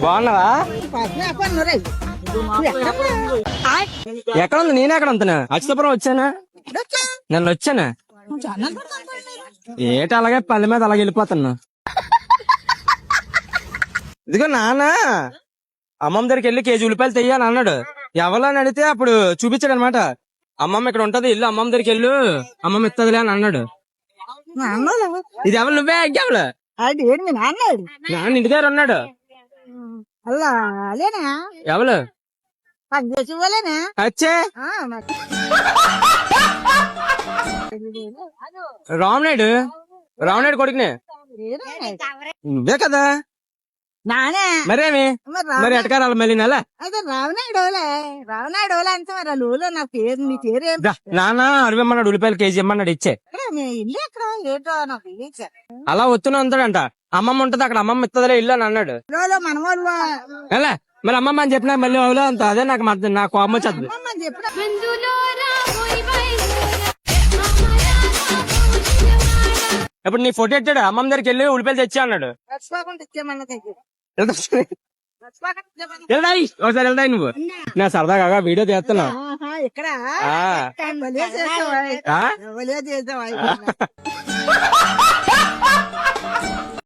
బాగున్నావా? ఎక్కడ ఉంది? నేను ఎక్కడ ఉంటున్నా? అచ్యుతపురం వచ్చానా? నిన్న వచ్చానా? ఏట అలాగే పల్లె మీద అలాగే వెళ్ళిపోతున్నా. ఇదిగో నాన్న అమ్మమ్మ దగ్గరికి వెళ్ళి కేజీ ఉల్లిపాయలు తెయ్యాలని అన్నాడు. ఎవరో అని అడిగితే అప్పుడు చూపించాడు అనమాట. అమ్మమ్మ ఇక్కడ ఉంటది, ఇల్లు అమ్మమ్మ దగ్గరికి వెళ్ళు, అమ్మమ్మ ఇత్తదిలే అని అన్నాడు. ఇది ఎవరు? నువ్వే ఎగ్గావులు నాన్న ఇంటి దగ్గర ఉన్నాడు. ఎవరు? వచ్చే రామనాయుడు కొడుకునే నువ్వే కదా? మరేమి మరి ఎటకారాలు మళ్ళీ నెల నాన్న అరవమ్మన్నాడు, ఉల్లిపాయలు కేజీ ఇమ్మన్నాడు, ఇచ్చే. అలా వస్తూనే ఉంటాడంట. అమ్మమ్మ ఉంటది అక్కడ, అమ్మమ్మ ఇత్తదిలే ఇల్లు అని అన్నాడు. ఎలా మరి అమ్మమ్మ అని చెప్పినా మళ్ళీ అవులో అంత అదే నాకు కోపం వచ్చేది. ఇప్పుడు నీ ఫోటో ఎట్టాడు, అమ్మమ్మ దగ్గరికి వెళ్ళి ఉల్లిపాయలు తెచ్చా అన్నాడు. ఒకసారి వెళ్దాయి నువ్వు. నా సరదాగా వీడియో తీస్తున్నా. ఇక్కడ